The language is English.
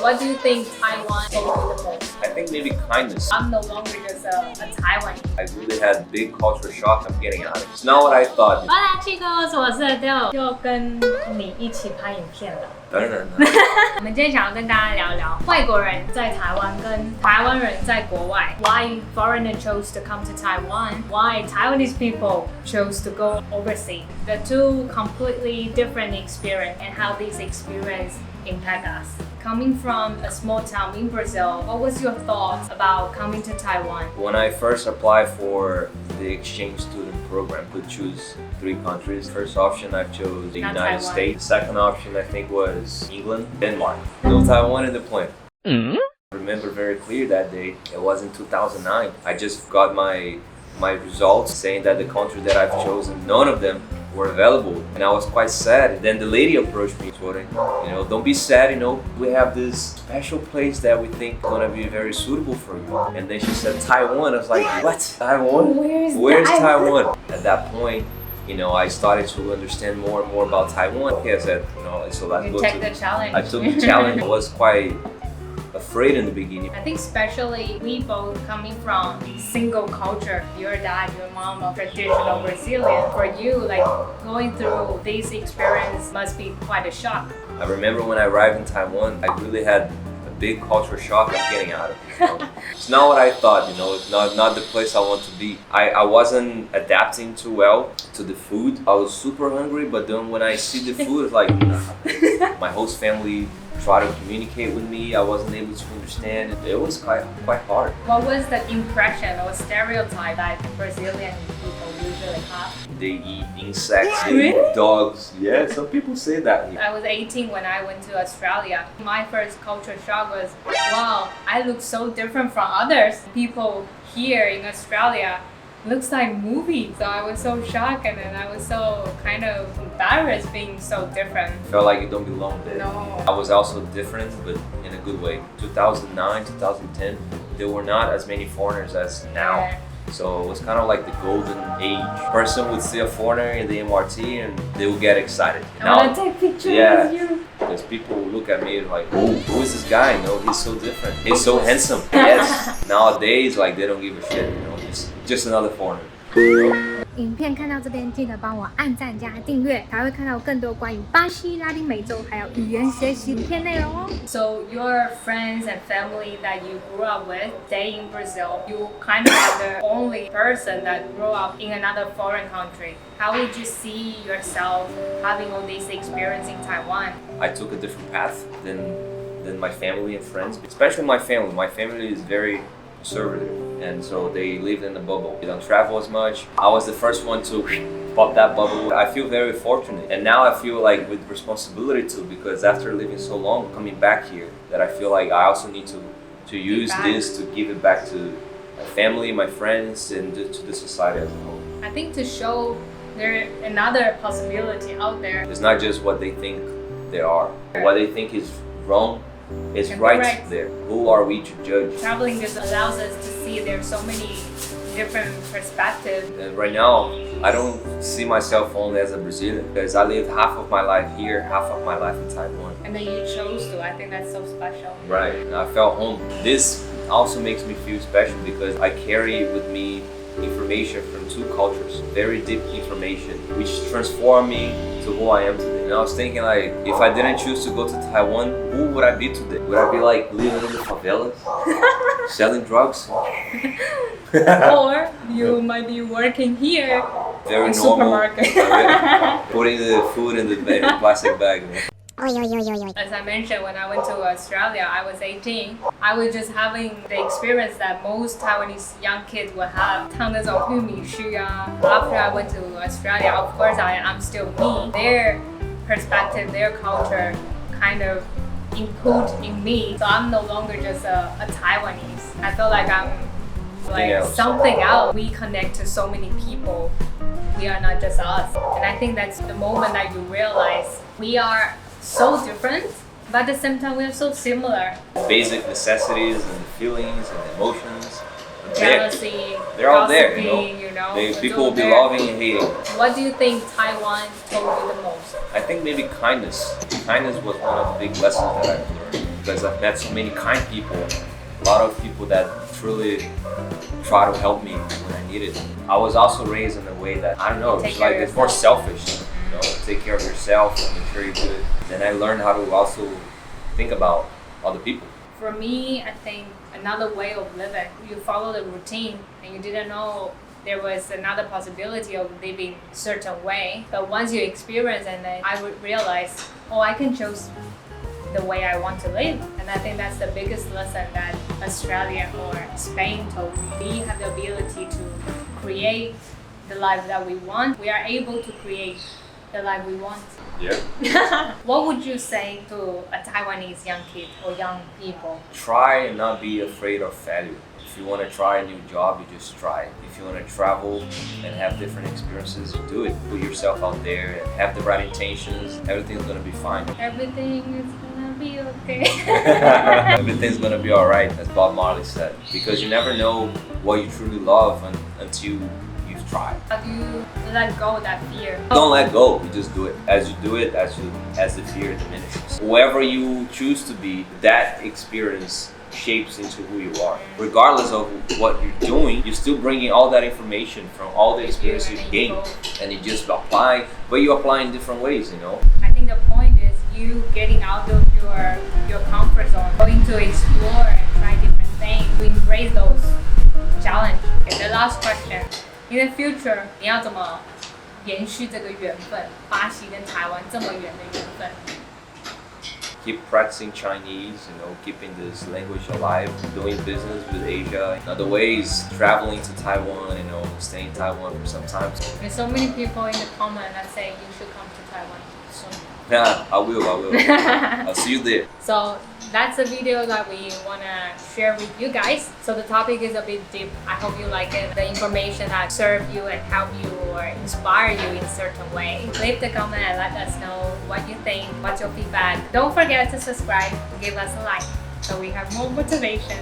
What do you think Taiwan taught you the most? I think maybe kindness. I'm no longer just a Taiwanese. I really had a big culture shock I'm getting out of it. It's not what I thought. Hola chicos，我是 Adele， 又跟你一起拍影片了。当然了。我们今天想要跟大家聊聊外国人在台湾跟台湾人在国外。Why foreigner chose to come to Taiwan? Why Taiwanese people chose to go overseas? The two completely different experience and how these experience impact us. Coming from a small town in Brazil, what was your thoughts about coming to Taiwan? When I first applied for the exchange student program, could choose 3 countries. First option I chose the United Taiwan. States. Second option I think was England, Denmark. No Taiwan in the plan. I remember very clear that day. It was in 2009. I just got my results saying that the country that I've chosen, none of them were available, and I was quite sad. And then the lady approached me, don't be sad, we have this special place that we think is gonna be very suitable for you. And then she said Taiwan. I was like, what? Taiwan? Where's Taiwan? At that point, I started to understand more and more about Taiwan. Okay, I said, so let's go the challenge. I took the challenge. I was quite afraid in the beginning. I think especially we both coming from single culture, your dad, your mom are traditional Brazilian. For you, like going through this experience must be quite a shock. I remember when I arrived in Taiwan, I really had a big culture shock of getting out of it. It's not what I thought, it's not the place I want to be. I wasn't adapting too well to the food. I was super hungry, but then when I see the food, it's like my host family tried to communicate with me. I wasn't able to understand. It was quite hard. What was the impression or stereotype that Brazilian people usually have? They eat insects, they eat dogs. Yeah, some people say that. I was 18 when I went to Australia. My first culture shock was, wow, I look so different from others. People here in Australia looks like movies. So I was so shocked, and then I was so kind of embarrassed being so different. Felt like you don't belong there. No. I was also different, but in a good way. 2009, 2010, there were not as many foreigners as now. Yeah. So it was kind of like the golden age. Person would see a foreigner in the MRT and they would get excited. I want to take pictures with you. Because people would look at me like, oh, who is this guy? He's so different. He's so handsome. Yes. Nowadays, they don't give a shit. He's just another foreigner. 影片看到这边，记得帮我按赞加订阅，才会看到更多关于巴西、拉丁美洲还有语言学习影片内容哦。So your friends and family that you grew up with, stay in Brazil, you kind of are the only person that grew up in another foreign country. How would you see yourself having all this experience in Taiwan? I took a different path than my family and friends, especially my family. My family is very conservative, and so they lived in a bubble. They don't travel as much. I was the first one to pop that bubble. I feel very fortunate, and now I feel like with responsibility too, because after living so long, coming back here, that I feel like I also need to use this to give it back to my family, my friends, and to the society as a whole. I think to show there's another possibility out there. It's not just what they think they are. What they think is wrong is right there. Who are we to judge? Traveling just allows us to see there's so many different perspectives. And right now, I don't see myself only as a Brazilian, because I lived half of my life here, half of my life in Taiwan. And then you chose to. I think that's so special. Right, and I felt home. This also makes me feel special because I carry with me information from 2 cultures, very deep information, which transformed me to who I am today. And I was thinking, if I didn't choose to go to Taiwan, who would I be today? Would I be living in the favelas, selling drugs? Or you might be working here very in normal supermarket. Putting the food in the plastic bag. As I mentioned, when I went to Australia, I was 18. I was just having the experience that most Taiwanese young kids would have. 烫那种玉米须啊. After I went to Australia, of course I'm still me. Their perspective, their culture kind of input in me. So I'm no longer just a Taiwanese. I feel like I'm something else. We connect to so many people. We are not just us. And I think that's the moment that you realize we are so different, but at the same time we are so similar. Basic necessities and the feelings and the emotions. Jealousy, they're all there, people will be loving and hating. What do you think Taiwan taught you the most? I think maybe kindness. Kindness was one of the big lessons that I've learned. because I've met so many kind people, a lot of people that truly try to help me when I need it. I was also raised in a way that, I don't know, it's like it's more selfish, you know, take care of yourself, make sure you're good. Then I learned how to also think about other people. For me, I think another way of living, you follow the routine and you didn't know there was another possibility of living a certain way. But once you experience and then I would realize, oh, I can choose the way I want to live. And I think that's the biggest lesson that Australia or Spain told me. We have the ability to create the life that we want. We are able to create the life we want. Yeah. What would you say to a Taiwanese young kid or young people? Try and not be afraid of failure. If you want to try a new job, you just try. If you want to travel and have different experiences, you do it. Put yourself out there and have the right intentions. Everything's going to be fine. Everything is going to be okay. Everything's going to be alright, as Bob Marley said. Because you never know what you truly love until you've tried. How do you let go of that fear? Don't let go, you just do it. As you do it, as the fear diminishes. Whoever you choose to be, that experience shapes into who you are. Regardless of what you're doing, you're still bringing all that information from all the experience you've gained, and you just apply, but you apply in different ways, you know. I think the point is you getting out of your comfort zone, going to explore and try different things, to embrace those challenges. Okay, the last question. In the future, 你要怎么延续这个缘分？巴西跟台湾这么远的缘分。Keep practicing Chinese, you know, keeping this language alive, doing business with Asia. Another way is traveling to Taiwan, you know, staying in Taiwan for some time. There's so many people in the comment that say you should come to Taiwan soon. Yeah, I will. I'll see you there. So that's a video that we want to share with you guys. So the topic is a bit deep. I hope you like it. The information that serve you and help you or inspire you in a certain way. Leave the comment and let us know what you think, what's your feedback. Don't forget to subscribe, give us a like so we have more motivation